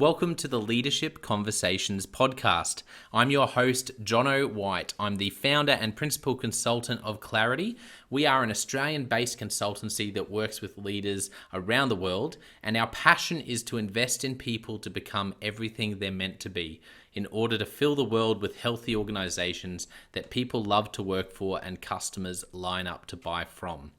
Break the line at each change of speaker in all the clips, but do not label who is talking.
Welcome to the Leadership Conversations podcast. I'm your host, Jonno White. I'm the founder and principal consultant of Clarity. We are an Australian-based consultancy that works with leaders around the world, and our passion is to invest in people to become everything they're meant to be in order to fill the world with healthy organizations that people love to work for and customers line up to buy from.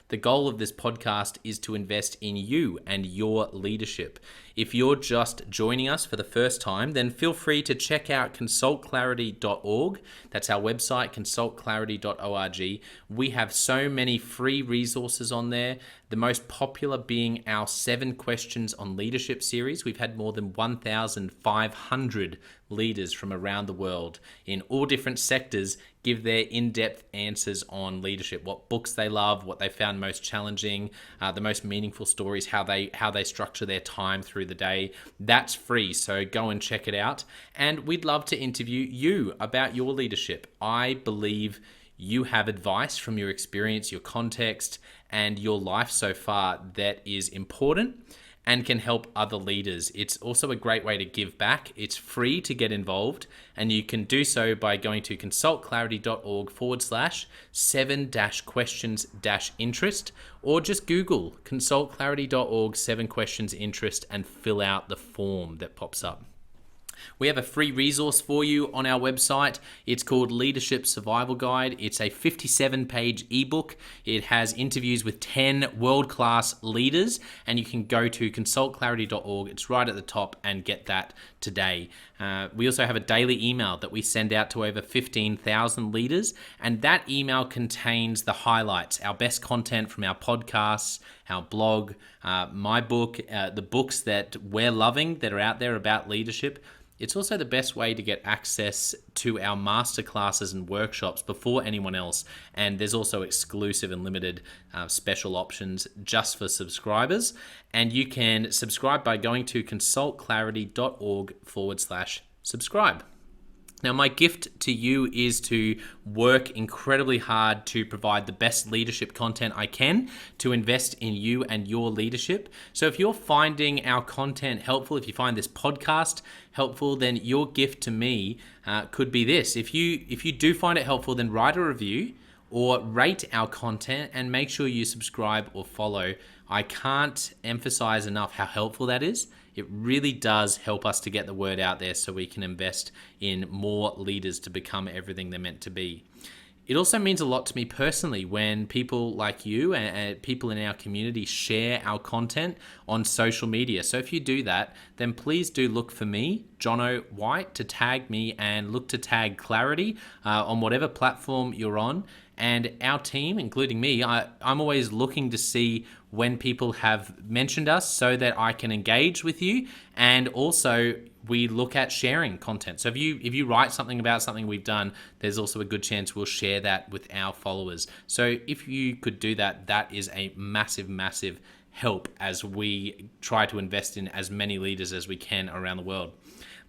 The goal of this podcast is to invest in you and your leadership. If you're just joining us for the first time, then feel free to check out consultclarity.org. That's our website, consultclarity.org. We have so many free resources on there, the most popular being our 7 Questions on Leadership series. We've had more than 1,500 leaders from around the world in all different sectors give their in-depth answers on leadership, what books they love, what they found most challenging, the most meaningful stories, how they structure their time through the day. That's free, so go and check it out. And we'd love to interview you about your leadership. I believe you have advice from your experience, your context, and your life so far that is important and can help other leaders. It's also a great way to give back. It's free to get involved, and you can do so by going to consultclarity.org/7-questions-interest, or just Google consultclarity.org 7 questions interest and fill out the form that pops up. We have a free resource for you on our website. It's called Leadership Survival Guide. It's a 57-page ebook. It has interviews with 10 world-class leaders, and you can go to consultclarity.org. It's right at the top, and get that today. We also have a daily email that we send out to over 15,000 leaders, and that email contains the highlights, our best content from our podcasts, our blog, my book, the books that we're loving that are out there about leadership. It's also the best way to get access to our masterclasses and workshops before anyone else. And there's also exclusive and limited special options just for subscribers. And you can subscribe by going to consultclarity.org/subscribe. Now, my gift to you is to work incredibly hard to provide the best leadership content I can to invest in you and your leadership. So if you're finding our content helpful, if you find this podcast helpful, then your gift to me could be this. If you do find it helpful, then write a review or rate our content and make sure you subscribe or follow. I can't emphasize enough how helpful that is. It really does help us to get the word out there so we can invest in more leaders to become everything they're meant to be. It also means a lot to me personally when people like you and people in our community share our content on social media. So if you do that, then please do look for me, Jonno White, to tag me, and look to tag Clarity on whatever platform you're on. And our team, including me, I'm always looking to see when people have mentioned us so that I can engage with you. And also we look at sharing content. So if you write something about something we've done, there's also a good chance we'll share that with our followers. So if you could do that, that is a massive, massive help as we try to invest in as many leaders as we can around the world.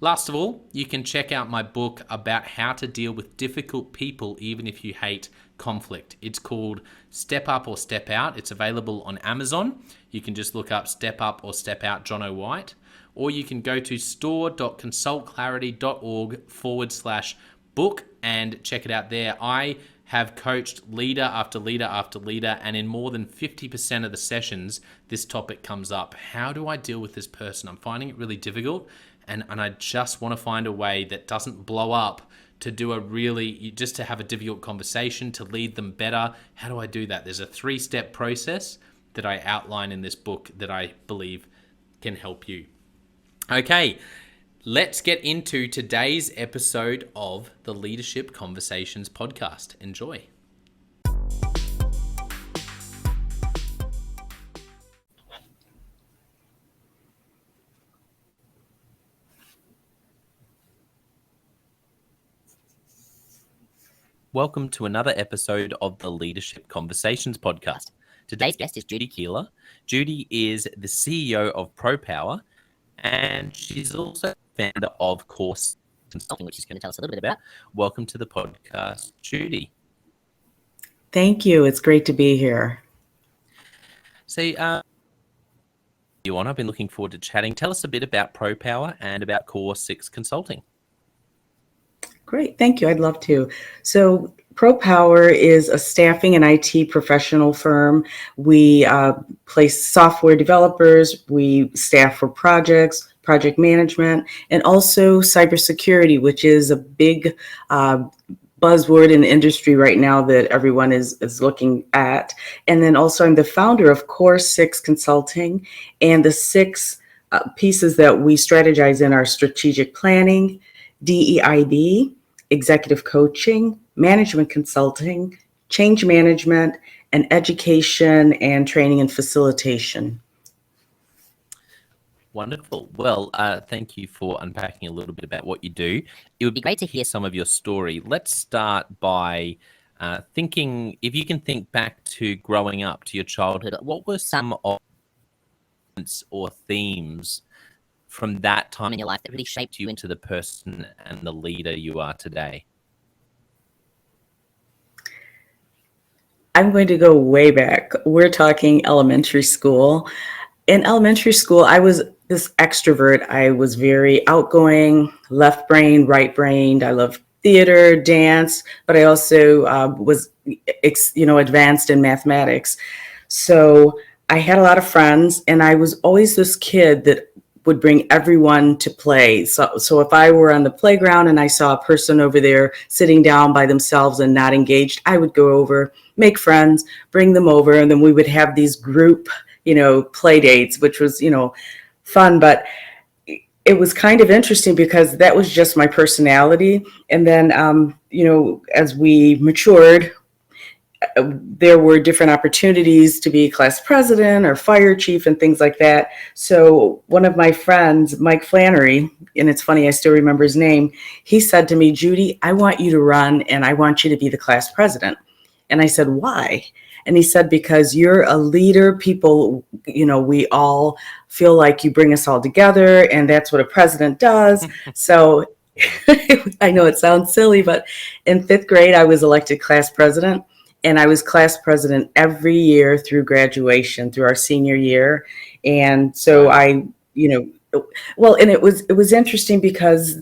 Last of all, you can check out my book about how to deal with difficult people even if you hate conflict. It's called Step Up or Step Out. It's available on Amazon. You can just look up Step Up or Step Out Jonno White, or you can go to store.consultclarity.org/book and check it out there. I have coached leader after leader after leader, and in more than 50% of the sessions, this topic comes up. How do I deal with this person? I'm finding it really difficult, and I just want to find a way that doesn't blow up to just to have a difficult conversation, to lead them better. How do I do that? There's a 3-step process that I outline in this book that I believe can help you. Okay, let's get into today's episode of the Leadership Conversations podcast. Enjoy. Welcome to another episode of the Leadership Conversations podcast. Today's guest is Judy Kehler. Judy is the CEO of Propower, and she's also founder of Course Consulting, which she's going to tell us a little bit about. Welcome to the podcast, Judy.
Thank you. It's great to be here.
So you on. I've been looking forward to chatting. Tell us a bit about Propower and about Core 6 Consulting.
Great, thank you. I'd love to. So Propower is a staffing and IT professional firm. We place software developers, we staff for projects, project management, and also cybersecurity, which is a big buzzword in the industry right now that everyone is looking at. And then also I'm the founder of Core 6 Consulting, and the six pieces that we strategize in are strategic planning, DEIB, executive coaching, management consulting, change management, and education and training and facilitation.
Wonderful. Well, thank you for unpacking a little bit about what you do. It would be great to hear some of your story. Let's start by thinking, if you can think back to growing up, to your childhood, what were some of or themes from that time in your life that really shaped you into the person and the leader you are today?
I'm going to go way back. We're talking elementary school. In elementary school, I was this extrovert. I was very outgoing, left brain, right brained. I loved theater, dance, but I also was, advanced in mathematics. So I had a lot of friends, and I was always this kid that would bring everyone to play. So if I were on the playground and I saw a person over there sitting down by themselves and not engaged, I would go over, make friends, bring them over, and then we would have these group, play dates, which was, fun. But it was kind of interesting because that was just my personality. And then, as we matured, there were different opportunities to be class president or fire chief and things like that. So one of my friends, Mike Flannery, and it's funny, I still remember his name, he said to me, "Judy, I want you to run and I want you to be the class president." And I said, "Why?" And he said, "Because you're a leader. People, we all feel like you bring us all together, and that's what a president does." So I know it sounds silly, but in 5th grade, I was elected class president. And I was class president every year through graduation, through our senior year. And so and it was interesting because,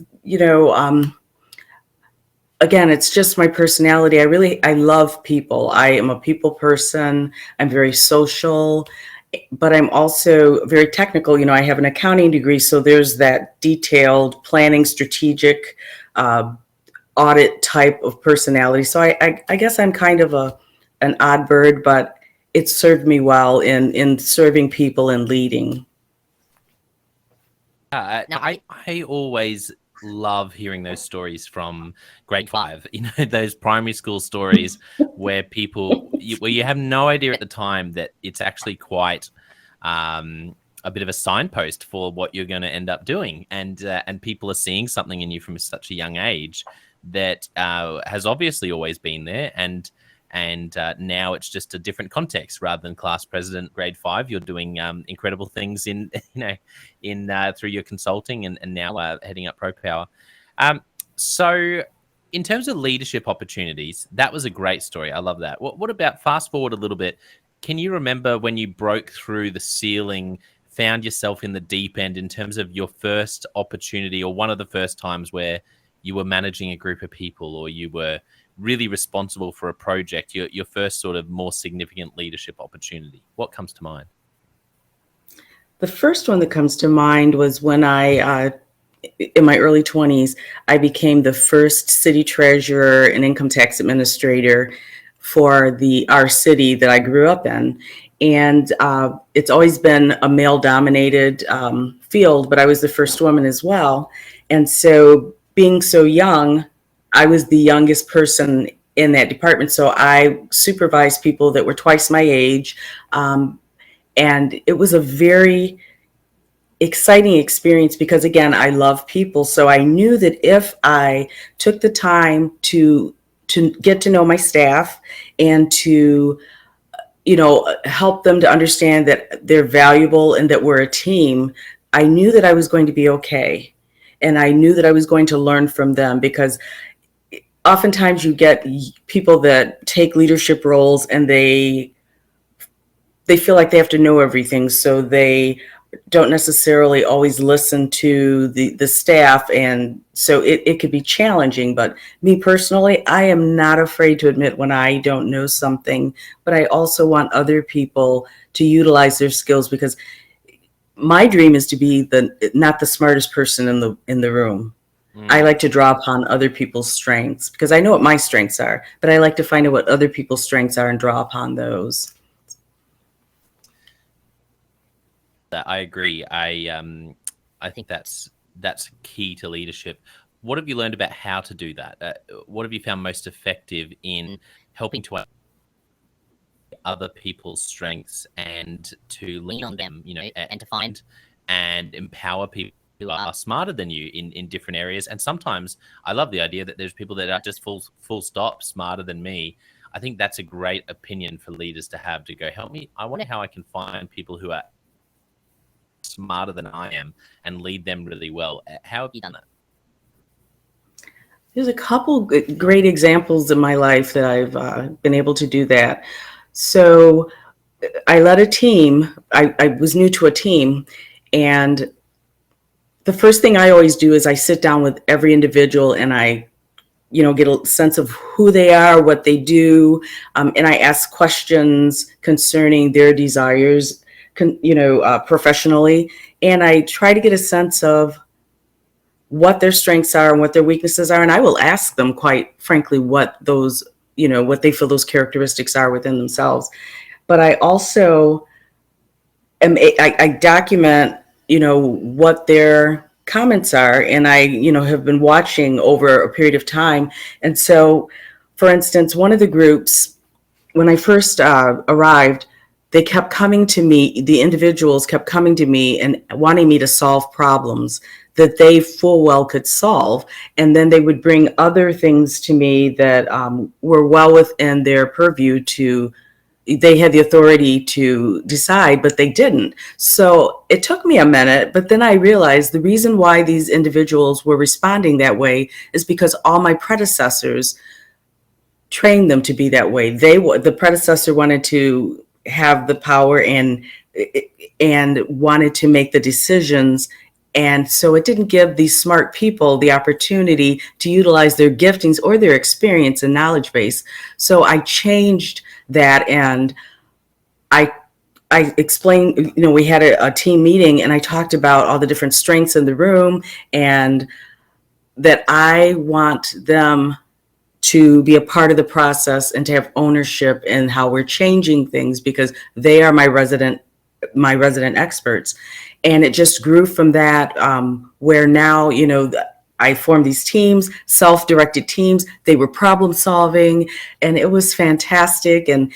again, it's just my personality. I love people. I am a people person. I'm very social, but I'm also very technical. I have an accounting degree. So there's that detailed planning, strategic, audit type of personality. So I guess I'm kind of an odd bird, but it served me well in serving people and leading.
I always love hearing those stories from grade 5, those primary school stories where you have no idea at the time that it's actually quite a bit of a signpost for what you're going to end up doing. And people are seeing something in you from such a young age that has obviously always been there, and now it's just a different context. Rather than class president grade 5, you're doing incredible things in through your consulting and now heading up Propower. So in terms of leadership opportunities, that was a great story. I love that. What about fast forward a little bit? Can you remember when you broke through the ceiling, found yourself in the deep end in terms of your first opportunity, or one of the first times where you were managing a group of people, or you were really responsible for a project, your first sort of more significant leadership opportunity? What comes to mind?
The first one that comes to mind was when I, in my early 20s, I became the first city treasurer and income tax administrator for our city that I grew up in. And it's always been a male-dominated field, but I was the first woman as well. And so being so young, I was the youngest person in that department. So I supervised people that were twice my age. And it was a very exciting experience because, again, I love people. So I knew that if I took the time to get to know my staff and to, help them to understand that they're valuable and that we're a team, I knew that I was going to be okay. And I knew that I was going to learn from them, because oftentimes you get people that take leadership roles and they feel like they have to know everything. So they don't necessarily always listen to the staff. And so it could be challenging. But me personally, I am not afraid to admit when I don't know something, but I also want other people to utilize their skills, because my dream is to be not the smartest person in the room. I like to draw upon other people's strengths, because I know what my strengths are, but I like to find out what other people's strengths are and draw upon those.
I agree. I think that's key to leadership. What have you learned about how to do that? What have you found most effective in helping to other people's strengths and to lean on them, and to find and empower people who are smarter than you in different areas? And sometimes I love the idea that there's people that are just full stop smarter than me. I think that's a great opinion for leaders to have, to go, help me. I wonder how I can find people who are smarter than I am and lead them really well. How have you done that?
There's a couple great examples in my life that I've been able to do that. So I led a team. I was new to a team, and the first thing I always do is I sit down with every individual and I get a sense of who they are, what they do, and I ask questions concerning their desires, professionally, and I try to get a sense of what their strengths are and what their weaknesses are, and I will ask them, quite frankly, what those, what they feel those characteristics are within themselves. But I also I document, what their comments are, and I, have been watching over a period of time. And so, for instance, one of the groups, when I first arrived, they kept coming to me, the individuals kept coming to me and wanting me to solve problems that they full well could solve. And then they would bring other things to me that were well within their purview they had the authority to decide, but they didn't. So it took me a minute, but then I realized the reason why these individuals were responding that way is because all my predecessors trained them to be that way. The predecessor wanted to have the power and wanted to make the decisions. And so it didn't give these smart people the opportunity to utilize their giftings or their experience and knowledge base. So I changed that, and I explained, we had a team meeting, and I talked about all the different strengths in the room, and that I want them to be a part of the process and to have ownership in how we're changing things, because they are my resident experts. And it just grew from that, where now, I formed these teams, self-directed teams. They were problem solving, and it was fantastic. And,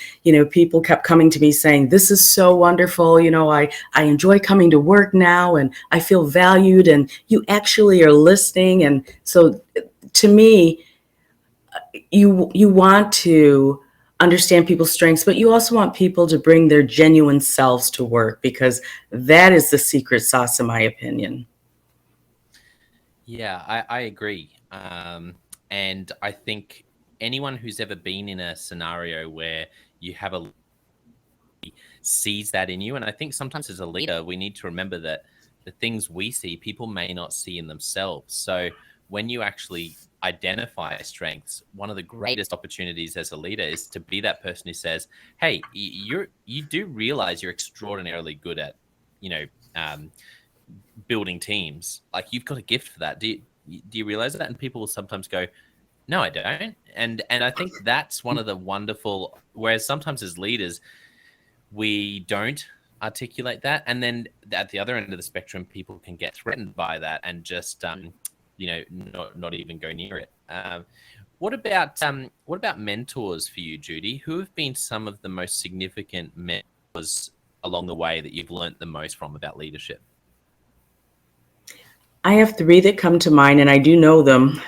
people kept coming to me saying, this is so wonderful. I enjoy coming to work now, and I feel valued, and you actually are listening. And so to me, you want to understand people's strengths, but you also want people to bring their genuine selves to work, because that is the secret sauce, in my opinion.
Yeah, I agree. And I think anyone who's ever been in a scenario where you have sees that in you. And I think sometimes as a leader, we need to remember that the things we see, people may not see in themselves. So when you actually identify strengths, one of the greatest opportunities as a leader is to be that person who says, hey, you do realize you're extraordinarily good at, building teams. Like, you've got a gift for that. Do you realize that? And people will sometimes go, no, I don't. And I think that's one of the wonderful, whereas sometimes as leaders, we don't articulate that. And then at the other end of the spectrum, people can get threatened by that and just, not even go near it. What about mentors for you, Judy? Who have been some of the most significant mentors along the way that you've learned the most from about leadership?
I have three that come to mind, and I do know them.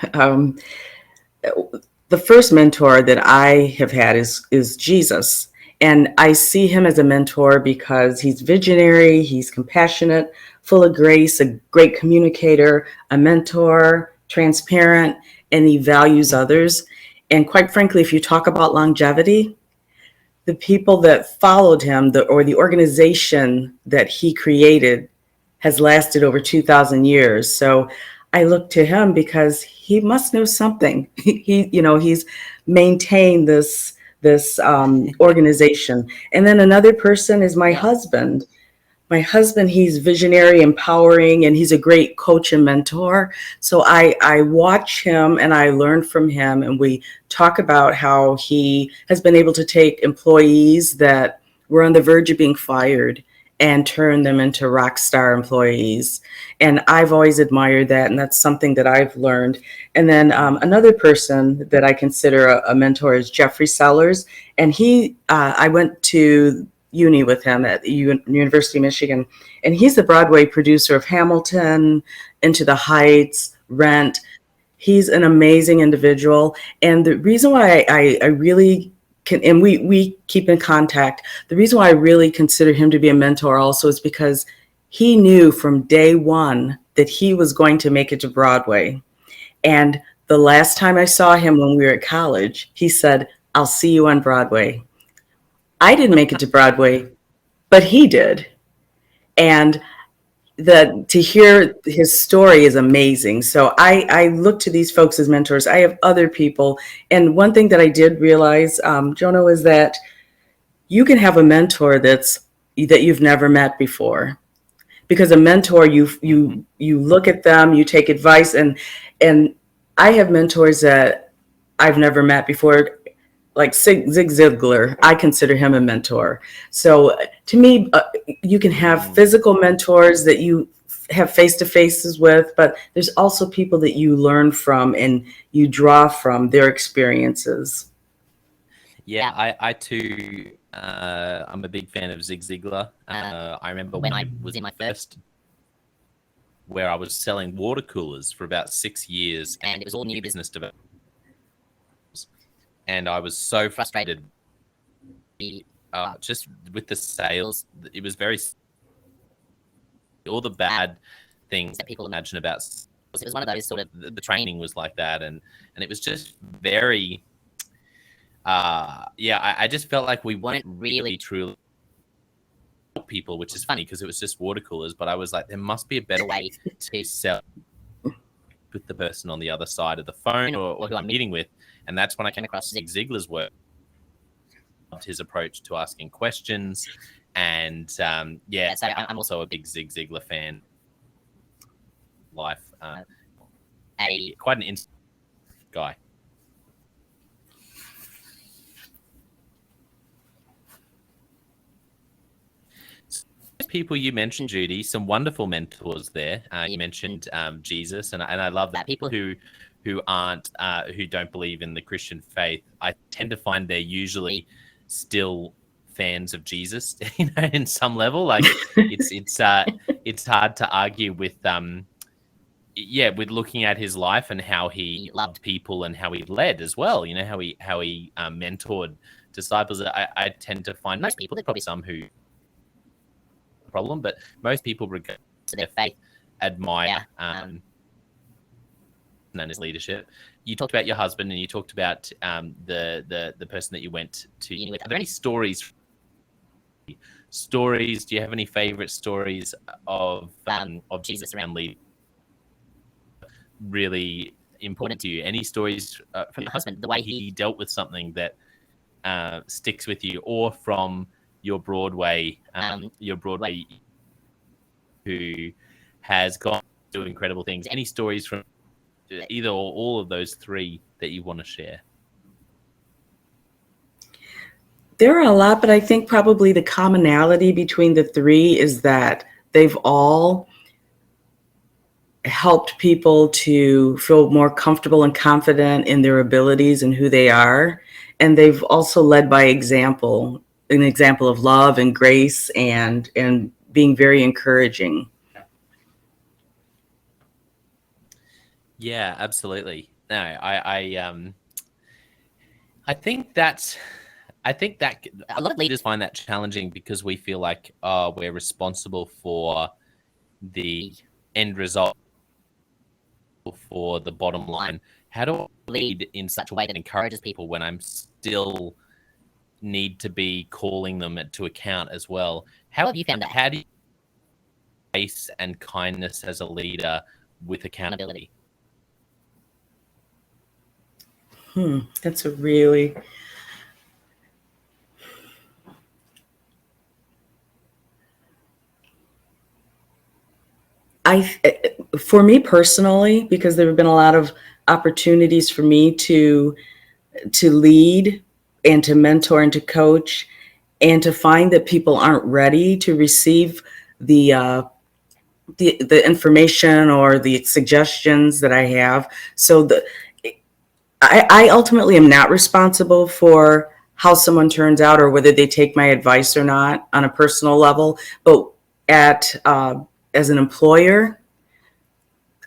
The first mentor that I have had is Jesus. And I see him as a mentor because he's visionary, he's compassionate, full of grace, a great communicator, a mentor, transparent, and he values others. And quite frankly, if you talk about longevity, the people that followed him, or the organization that he created, has lasted over 2,000 years. So I look to him because he must know something. He's maintained this organization. And then another person is my husband. My husband, he's visionary, empowering, and he's a great coach and mentor. So I watch him and I learn from him, and we talk about how he has been able to take employees that were on the verge of being fired and turn them into rock star employees. And I've always admired that, and that's something that I've learned. And then another person that I consider a mentor is Jeffrey Sellers, and I went to uni with him at the University of Michigan, and he's the Broadway producer of Hamilton, Into the Heights, Rent. He's an amazing individual, and the reason why I really can, and we keep in contact, the reason why I really consider him to be a mentor also is because he knew from day one that he was going to make it to Broadway. And the last time I saw him when we were at college, he said, "I'll see you on Broadway." I didn't make it to Broadway, but he did. And to hear his story is amazing. So I look to these folks as mentors. I have other people. And one thing that I did realize, Jonno, is that you can have a mentor that you've never met before. Because a mentor, you look at them, you take advice, and I have mentors that I've never met before. Like Zig Ziglar, I consider him a mentor. So to me, you can have physical mentors that you have face-to-faces with, but there's also people that you learn from and you draw from their experiences.
Yeah, I too, I'm a big fan of Zig Ziglar. I remember when I was in my first, where I was selling water coolers for about 6 years, and it was all new business development. And I was so frustrated just with the sales. It was all the bad things that people imagine about. It was one of those sort of, the training was like that. And it was just very, I just felt like we weren't really truly people, which is funny because it was just water coolers. But I was like, there must be a better way to sell with the person on the other side of the phone or who I'm meeting with. And that's when I came across Zig Ziglar's work. Loved his approach to asking questions. And so I'm also a big Zig Ziglar fan. Quite an instant guy. People you mentioned, Judy, some wonderful mentors there. You mentioned Jesus, and I love that. People who don't believe in the Christian faith, I tend to find they're usually still fans of Jesus, in some level. Like it's hard to argue with with looking at his life and how he loved people and how he led as well. How he mentored disciples. I tend to find most people, there's probably some who problem, but most people, regardless of their faith, admire and his leadership. You talked about your husband, and you talked about the person that you went to uni with. Are there any stories? Do you have any favorite stories of Jesus around leading? Really important to you? Any stories from your husband, the way he dealt with something that sticks with you, or from your Broadway who has gone to do incredible things? Any stories from either or all of those three that you want to share?
There are a lot, but I think probably the commonality between the three is that they've all helped people to feel more comfortable and confident in their abilities and who they are. And they've also led by example, an example of love and grace and being very encouraging.
Yeah, absolutely. No, I think that a lot of leaders find that challenging because we feel like we're responsible for the end result, for the bottom line. How do I lead in such a way that encourages people when I'm still need to be calling them to account as well? How have you found that? How do you grace and kindness as a leader with accountability?
That's a really... For me personally, because there have been a lot of opportunities for me to lead and to mentor and to coach, and to find that people aren't ready to receive the information or the suggestions that I have. So I ultimately am not responsible for how someone turns out or whether they take my advice or not on a personal level. But as an employer,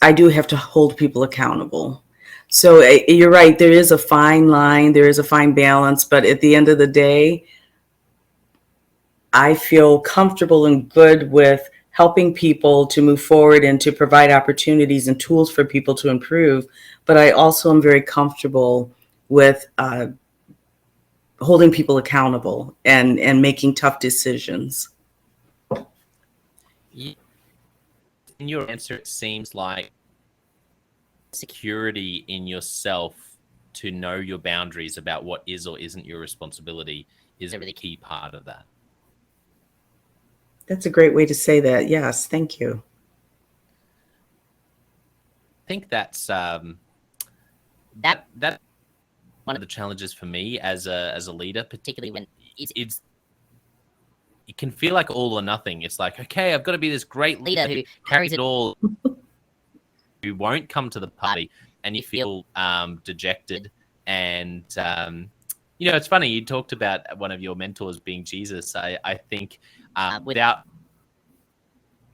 I do have to hold people accountable. So you're right, there is a fine line, there is a fine balance, but at the end of the day, I feel comfortable and good with helping people to move forward and to provide opportunities and tools for people to improve. But I also am very comfortable with holding people accountable and making tough decisions.
In your answer, it seems like security in yourself to know your boundaries about what is or isn't your responsibility is a really key part of that.
That's a great way to say that. Yes, thank you.
I think that's that one of the challenges for me as a leader, particularly when it can feel like all or nothing. It's like, okay, I've got to be this great leader who carries it all, who won't come to the party, and you feel dejected. And it's funny, you talked about one of your mentors being Jesus. I think without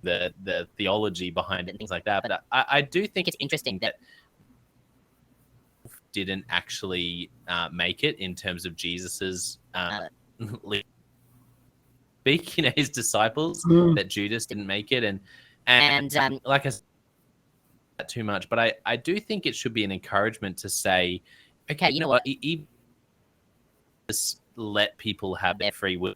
the theology behind it and things like that, but I do think it's interesting that didn't actually make it in terms of Jesus's speak, his disciples, that Judas didn't make it, and like I said, too much, but I do think it should be an encouragement to say, okay, you know what, just let people have their free will.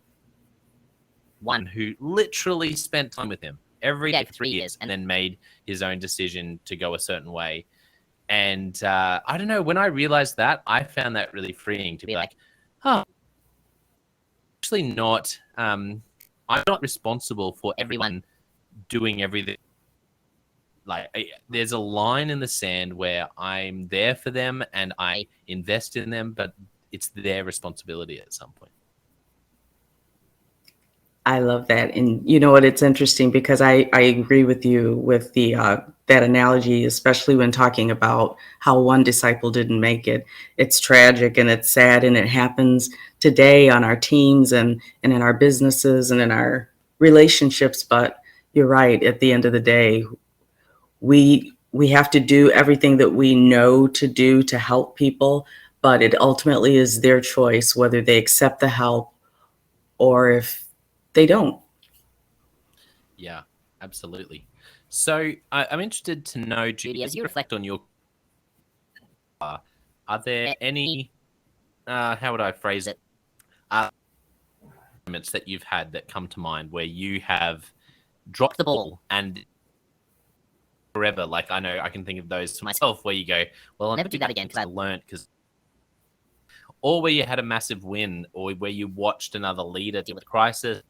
One who literally spent time with him every day for 3 years and then made his own decision to go a certain way. And I don't know, when I realized that, I found that really freeing to be like, oh, actually not, I'm not responsible for everyone doing everything. Like, there's a line in the sand where I'm there for them and I invest in them, but it's their responsibility at some point.
I love that. And you know what, it's interesting because I agree with you with the that analogy, especially when talking about how one disciple didn't make it. It's tragic and it's sad, and it happens today on our teams and in our businesses and in our relationships. But you're right, at the end of the day, we have to do everything that we know to do to help people, but it ultimately is their choice whether they accept the help or if they don't.
Yeah, absolutely. So I'm interested to know, Judy, as you reflect on your, are there any, how would I phrase it, moments that you've had that come to mind where you have dropped the ball and forever? Like, I know I can think of those to myself where you go, well, I'll never do that again because I learned, or where you had a massive win, or where you watched another leader deal with crisis.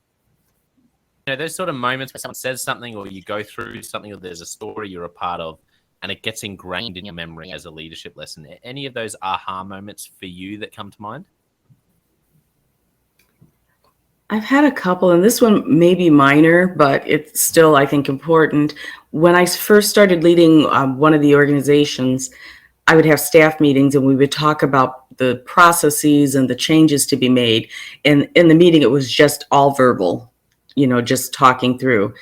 Those sort of moments where someone says something or you go through something or there's a story you're a part of and it gets ingrained in your memory as a leadership lesson. Any of those aha moments for you that come to mind?
I've had a couple, and this one may be minor, but it's still, I think, important. When I first started leading one of the organizations, I would have staff meetings and we would talk about the processes and the changes to be made. And in the meeting, it was just all verbal, just talking through.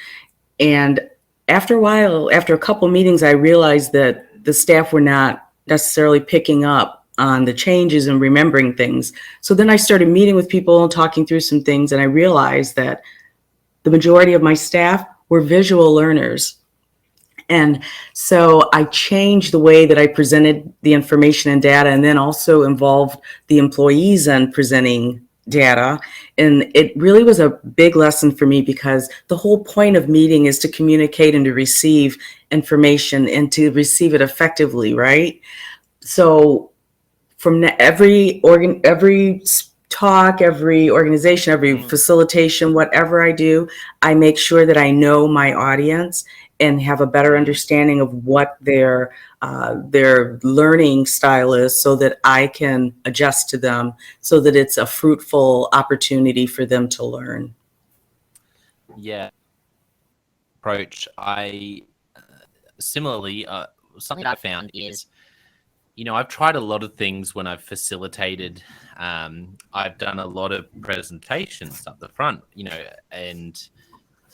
And after a while, after a couple meetings, I realized that the staff were not necessarily picking up on the changes and remembering things. So then I started meeting with people and talking through some things, and I realized that the majority of my staff were visual learners. And so I changed the way that I presented the information and data, and then also involved the employees in presenting data. And it really was a big lesson for me because the whole point of meeting is to communicate and to receive information and to receive it effectively, right? So from every talk, every organization, every facilitation, whatever I do, I make sure that I know my audience and have a better understanding of what their learning style is, so that I can adjust to them, so that it's a fruitful opportunity for them to learn.
Yeah. Approach. Similarly, something I found is, I've tried a lot of things when I've facilitated. I've done a lot of presentations up the front, and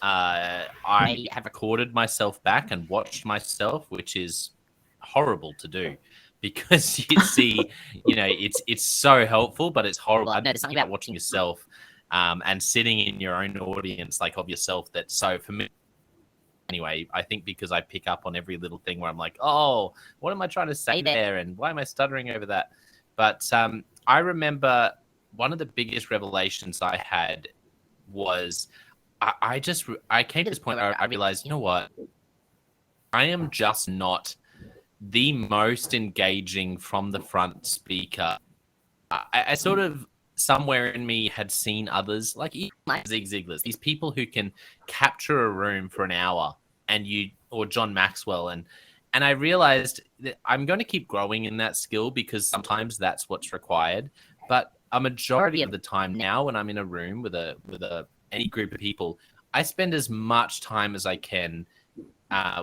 I have recorded myself back and watched myself, which is horrible to do because you see, it's so helpful, but it's horrible. No, there's something about watching yourself and sitting in your own audience, like of yourself. That's so for me. Anyway, I think because I pick up on every little thing where I'm like, oh, what am I trying to say there? And why am I stuttering over that? But I remember one of the biggest revelations I had was I came to this point where I realized, you know what? I am just not the most engaging from the front speaker. I sort of somewhere in me had seen others like Zig Ziglars, these people who can capture a room for an hour, or John Maxwell, and I realized that I'm going to keep growing in that skill because sometimes that's what's required. But a majority of the time now, when I'm in a room with any group of people, I spend as much time as I can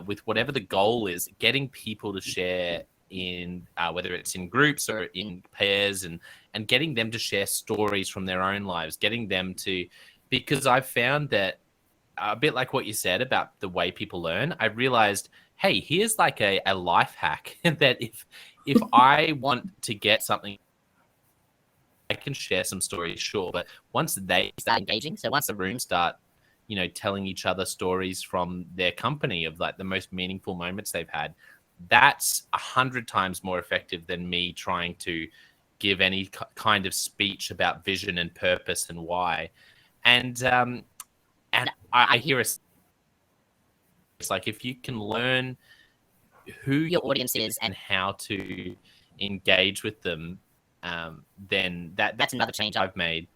with whatever the goal is, getting people to share in whether it's in groups or in pairs, and getting them to share stories from their own lives, getting them to, because I've found that a bit like what you said about the way people learn, I realized, hey, here's like a life hack that if I want to get something, I can share some stories, sure, but once they start engaging, so once the room start, telling each other stories from their company of like the most meaningful moments they've had, that's 100 times more effective than me trying to give any kind of speech about vision and purpose and why. And I hear it's like, if you can learn who your audience is and how to engage with them, then that's another change I've made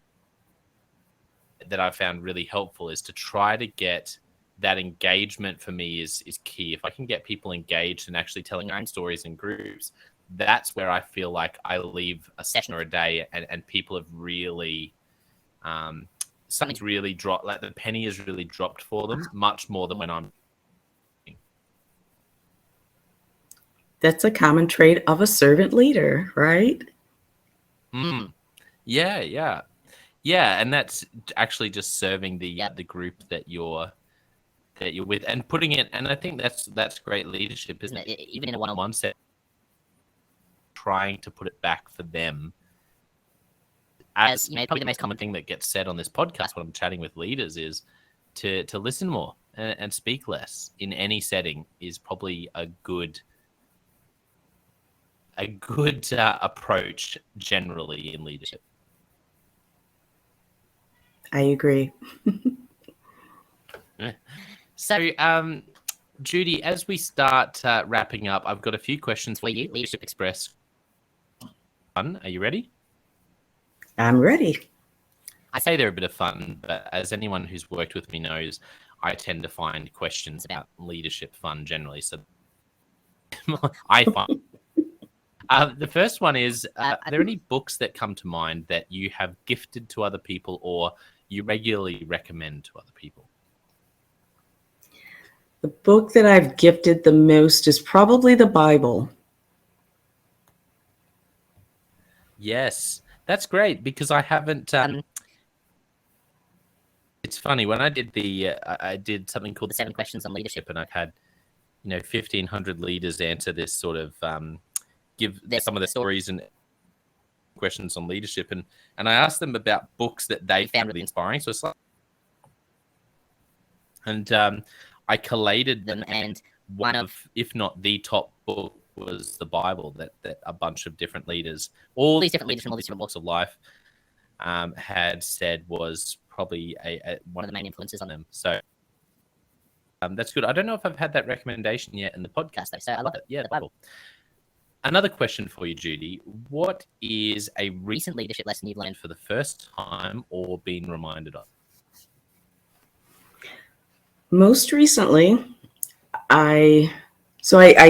that I found really helpful, is to try to get that engagement. For me is key. If I can get people engaged and actually telling their own stories in groups, that's where I feel like I leave a session or a day and people have really something's really dropped, like the penny has really dropped for them, much more than when I'm.
That's a common trait of a servant leader, right?
Yeah, and that's actually just serving the group that you're with and putting it. And I think that's great leadership, isn't it? Even in a one-on-one set, trying to put it back for them. As probably the most common thing that gets said on this podcast when I'm chatting with leaders is to listen more and speak less in any setting is probably a good approach generally in leadership.
I agree.
So, Judy, as we start wrapping up, I've got a few questions for you. Leadership Express. Are you ready?
I'm ready.
I say they're a bit of fun, but as anyone who's worked with me knows, I tend to find questions about leadership fun generally. So I find the first one is, are there any books that come to mind that you have gifted to other people or you regularly recommend to other people?
The book that I've gifted the most is probably the Bible.
Yes, that's great because I haven't. It's funny when I did I did something called the 7 Questions on Leadership, and I've had 1,500 leaders answer this sort of give some of the stories and questions on leadership, and I asked them about books that they found really inspiring. So it's like, and I collated them, and one of, if not the top book, was the Bible that a bunch of different leaders, all these different leaders from all these different walks of life, had said was probably one of the main influences on them. So that's good. I don't know if I've had that recommendation yet in the podcast, though, so I love it. Yeah, the Bible. Another question for you, Judy. What is a recent leadership lesson you've learned for the first time or been reminded of?
Most recently, I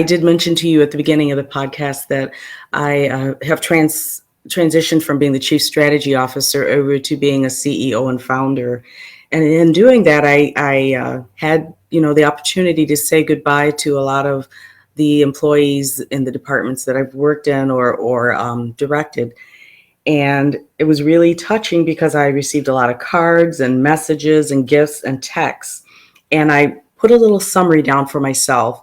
did mention to you at the beginning of the podcast that I have transitioned from being the chief strategy officer over to being a CEO and founder. And in doing that, I had, the opportunity to say goodbye to a lot of the employees in the departments that I've worked in or directed. And it was really touching because I received a lot of cards and messages and gifts and texts. And I put a little summary down for myself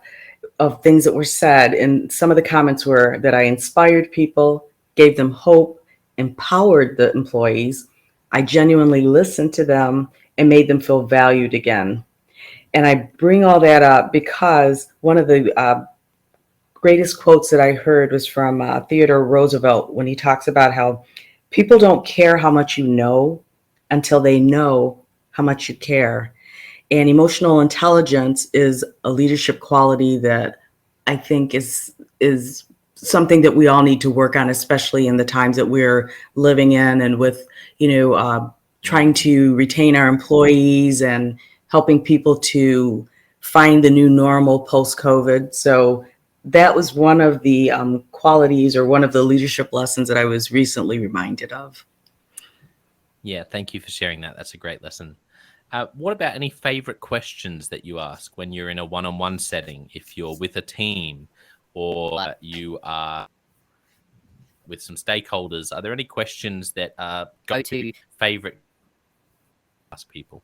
of things that were said. And some of the comments were that I inspired people, gave them hope, empowered the employees. I genuinely listened to them and made them feel valued again. And I bring all that up because one of the greatest quotes that I heard was from Theodore Roosevelt when he talks about how people don't care how much you know until they know how much you care. And emotional intelligence is a leadership quality that I think is something that we all need to work on, especially in the times that we're living in, and with, trying to retain our employees and helping people to find the new normal post-COVID. So that was one of the qualities or one of the leadership lessons that I was recently reminded of.
Yeah, thank you for sharing that. That's a great lesson. What about any favorite questions that you ask when you're in a one-on-one setting, if you're with a team or you are with some stakeholders? Are there any questions that go to favorite ask people?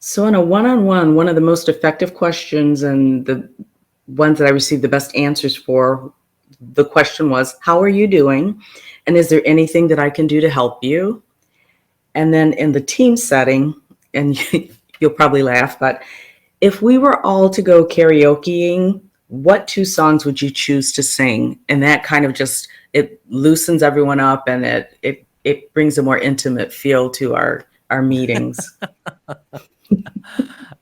So in a one-on-one, one of the most effective questions and the ones that I received the best answers for, the question was, how are you doing? And is there anything that I can do to help you? And then in the team setting, and you'll probably laugh, but if we were all to go karaokeing, what 2 songs would you choose to sing? And that kind of it loosens everyone up, and it brings a more intimate feel to our meetings.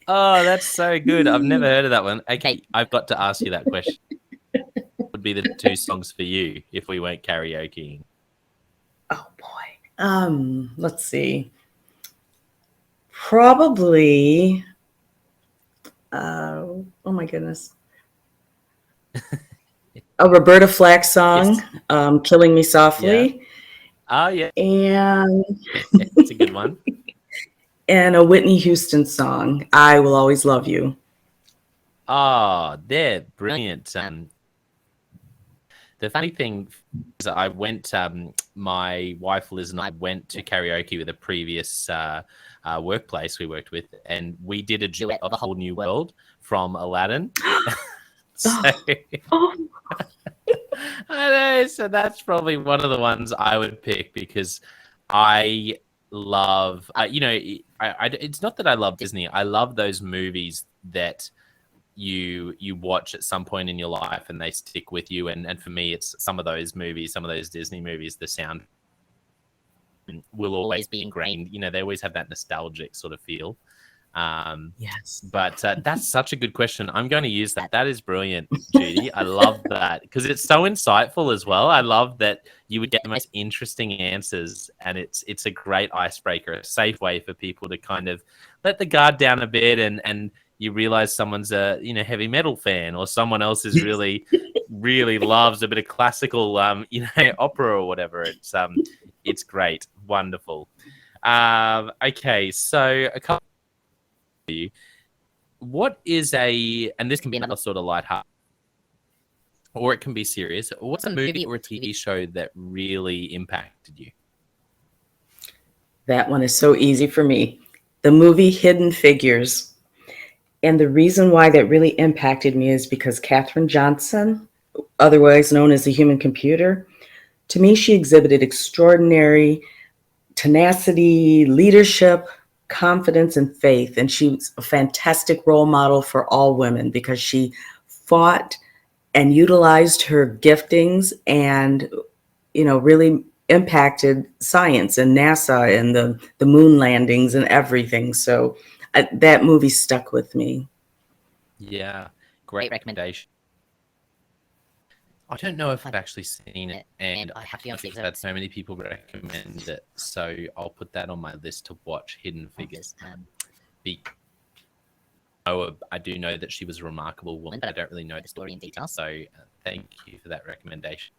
Oh, that's so good. I've never heard of that one. Okay, I've got to ask you that question. What would be the 2 songs for you if we went karaokeing?
Oh boy. Let's see. Probably, oh my goodness. A Roberta Flack song, yes. Killing Me Softly.
Yeah. Oh, yeah.
And
it's a good one.
And a Whitney Houston song, I Will Always Love You.
Oh, they're brilliant. The funny thing is I went, my wife Liz and I went to karaoke with a previous workplace we worked with, and we did a duet of A Whole New World from Aladdin. I know, so that's probably one of the ones I would pick because I love, it's not that I love Disney. I love those movies that you watch at some point in your life and they stick with you. And for me, it's some of those movies, some of those Disney movies, the sound will always be ingrained. They always have that nostalgic sort of feel.
Yes.
But that's such a good question. I'm going to use that. That is brilliant, Judy. I love that because it's so insightful as well. I love that you would get the most interesting answers, and it's a great icebreaker, a safe way for people to kind of let the guard down a bit, and you realize someone's a heavy metal fan, or someone else is really really loves a bit of classical opera or whatever. It's great, wonderful. Okay, so a couple. What is and this can be another sort of lighthearted, or it can be serious. What's a movie or a TV show that really impacted you?
That one is so easy for me. The movie Hidden Figures. And the reason why that really impacted me is because Katherine Johnson, otherwise known as the human computer, to me, she exhibited extraordinary tenacity, leadership, confidence, and faith. And she was a fantastic role model for all women because she fought and utilized her giftings and, really impacted science and NASA and the moon landings and everything. So that movie stuck with me.
Yeah, great recommendation. I don't know if I've actually seen it, and I have to be honest, because I've had so many people recommend it. So I'll put that on my list to watch, Hidden Figures. I do know that she was a remarkable woman, but I don't really know the story in detail. So thank you for that recommendation.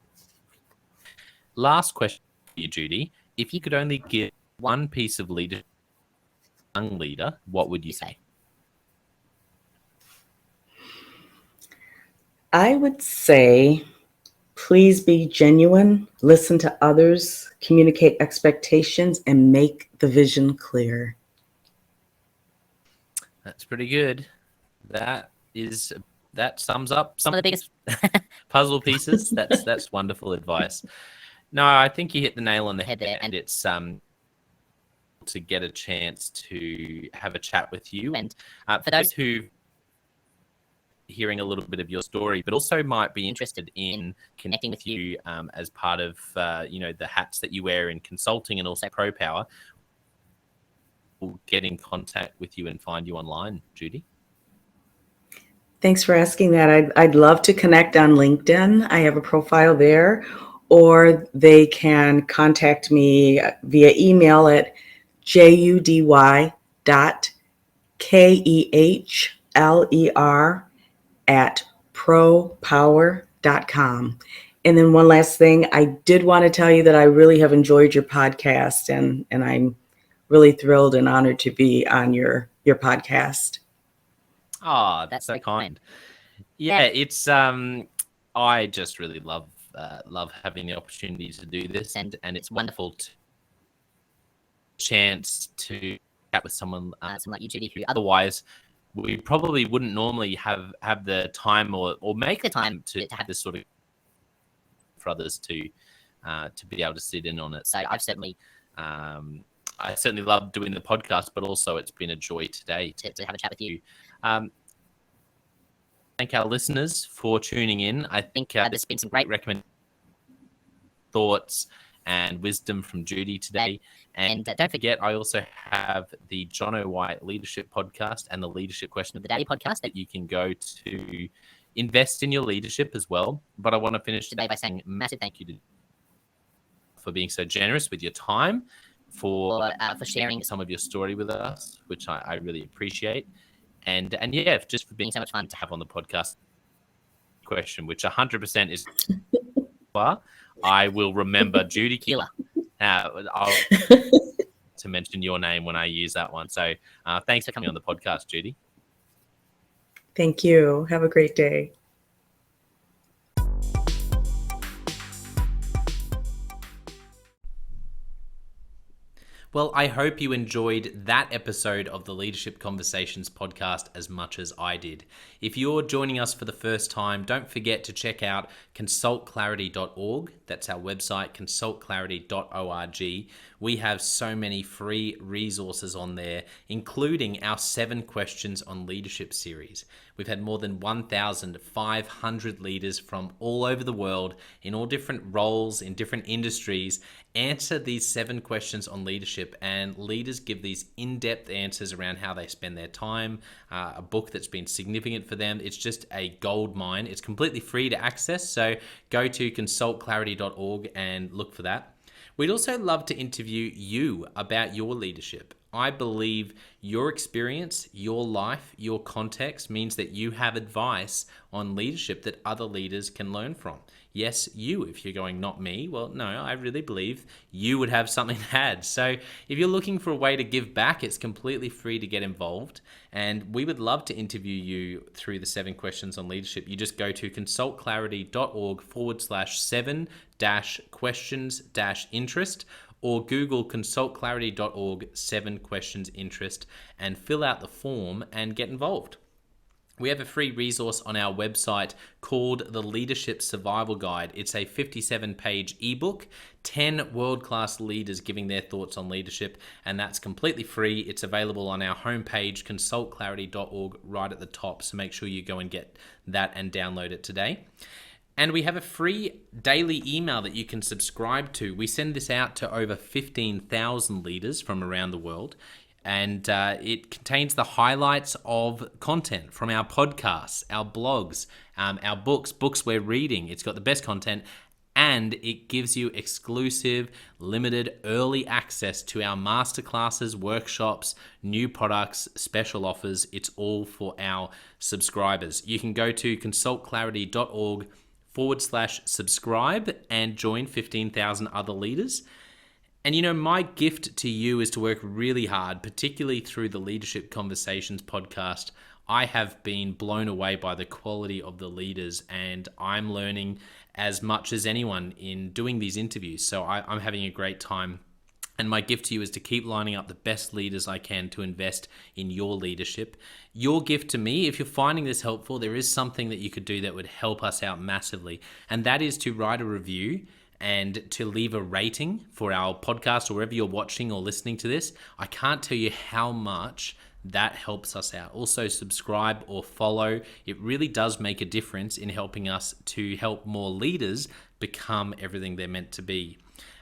Last question for you, Judy. If you could only give one piece of leadership to a young leader, what would you say?
I would say, please be genuine, listen to others, communicate expectations, and make the vision clear.
That's pretty good. That sums up some of the biggest puzzle pieces. That's wonderful advice. No, I think you hit the nail on the head there, and it's to get a chance to have a chat with you. And for those who hearing a little bit of your story, but also might be interested in connecting with you as part of the hats that you wear in consulting and also Propower, we'll get in contact with you and find you online, Judy.
Thanks for asking that. I'd love to connect on LinkedIn. I have a profile there, or they can contact me via email at judy.kehler@propower.com. And then one last thing, I did want to tell you that I really have enjoyed your podcast, and I'm really thrilled and honored to be on your podcast.
Oh, that's so kind. Yeah, it's I just really love having the opportunity to do this, and it's wonderful to chance to chat with someone like you, Judy, who otherwise we probably wouldn't normally have the time or make the time to have this sort of for others to be able to sit in on it. So I certainly love doing the podcast, but also it's been a joy today to have a chat with you. Thank our listeners for tuning in. I think there's been some great thoughts and wisdom from Judy today. And don't forget, I also have the Jonno White Leadership Podcast and the Leadership Question of the Day podcast that you can go to invest in your leadership as well. But I want to finish today by saying a massive thank you for being so generous with your time, for sharing some of your story with us, which I really appreciate. And yeah, just for being so much fun to have on the podcast question, which 100% is I will remember Judy Kehler. I'll to mention your name when I use that one. So thanks for coming on the podcast, Judy.
Thank you. Have a great day.
Well, I hope you enjoyed that episode of the Leadership Conversations podcast as much as I did. If you're joining us for the first time, don't forget to check out consultclarity.org. That's our website, consultclarity.org. We have so many free resources on there, including our 7 Questions on Leadership series. We've had more than 1,500 leaders from all over the world in all different roles, in different industries, answer these 7 questions on leadership, and leaders give these in-depth answers around how they spend their time, a book that's been significant for them. It's just a gold mine. It's completely free to access, so go to consultclarity.org and look for that. We'd also love to interview you about your leadership. I believe your experience, your life, your context means that you have advice on leadership that other leaders can learn from. Yes, you, if you're going, not me, well, no, I really believe you would have something to add. So if you're looking for a way to give back, it's completely free to get involved. And we would love to interview you through the 7 Questions on Leadership. You just go to consultclarity.org/7-questions-interest, or Google consultclarity.org 7 questions interest and fill out the form and get involved. We have a free resource on our website called the Leadership Survival Guide. It's a 57-page ebook, 10 world-class leaders giving their thoughts on leadership, and that's completely free. It's available on our homepage, consultclarity.org, right at the top, so make sure you go and get that and download it today. And we have a free daily email that you can subscribe to. We send this out to over 15,000 leaders from around the world. And it contains the highlights of content from our podcasts, our blogs, our books we're reading. It's got the best content, and it gives you exclusive, limited, early access to our masterclasses, workshops, new products, special offers. It's all for our subscribers. You can go to consultclarity.org/subscribe and join 15,000 other leaders. And my gift to you is to work really hard, particularly through the Leadership Conversations podcast. I have been blown away by the quality of the leaders, and I'm learning as much as anyone in doing these interviews. So I'm having a great time. And my gift to you is to keep lining up the best leaders I can to invest in your leadership. Your gift to me, if you're finding this helpful, there is something that you could do that would help us out massively. And that is to write a review and to leave a rating for our podcast or wherever you're watching or listening to this. I can't tell you how much that helps us out. Also, subscribe or follow. It really does make a difference in helping us to help more leaders become everything they're meant to be.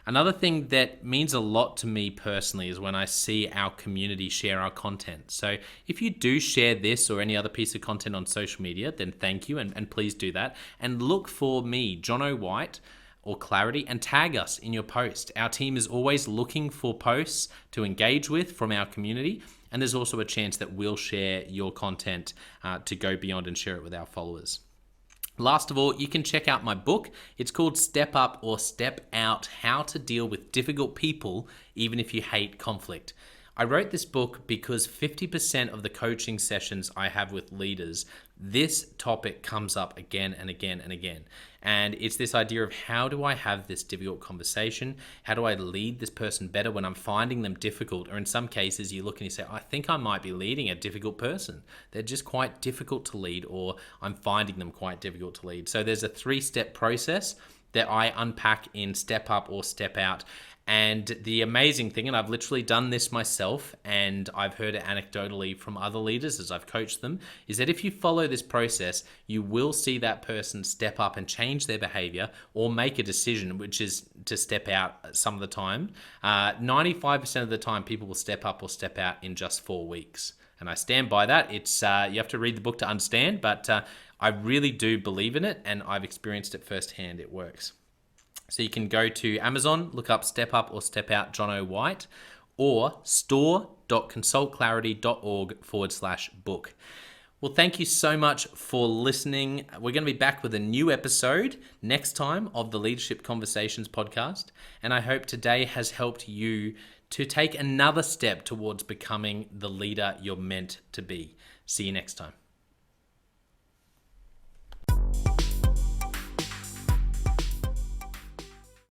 Another thing that means a lot to me personally is when I see our community share our content. So if you do share this or any other piece of content on social media, then thank you, and please do that. And look for me, Jonno White, or Clarity, and tag us in your post. Our team is always looking for posts to engage with from our community, and there's also a chance that we'll share your content to go beyond and share it with our followers. Last of all, you can check out my book. It's called Step Up or Step Out: How to Deal with Difficult People Even If You Hate Conflict. I wrote this book because 50% of the coaching sessions I have with leaders, this topic comes up again and again and again. And it's this idea of, how do I have this difficult conversation? How do I lead this person better when I'm finding them difficult? Or in some cases, you look and you say, I think I might be leading a difficult person. They're just quite difficult to lead, or I'm finding them quite difficult to lead. So there's a 3-step process that I unpack in Step Up or Step Out. And the amazing thing, and I've literally done this myself, and I've heard it anecdotally from other leaders as I've coached them, is that if you follow this process, you will see that person step up and change their behavior or make a decision, which is to step out some of the time. 95% of the time, people will step up or step out in just 4 weeks. And I stand by that. It's you have to read the book to understand, but I really do believe in it, and I've experienced it firsthand. It works. So you can go to Amazon, look up Step Up or Step Out Jonno White, or store.consultclarity.org/book. Well, thank you so much for listening. We're going to be back with a new episode next time of the Leadership Conversations podcast. And I hope today has helped you to take another step towards becoming the leader you're meant to be. See you next time.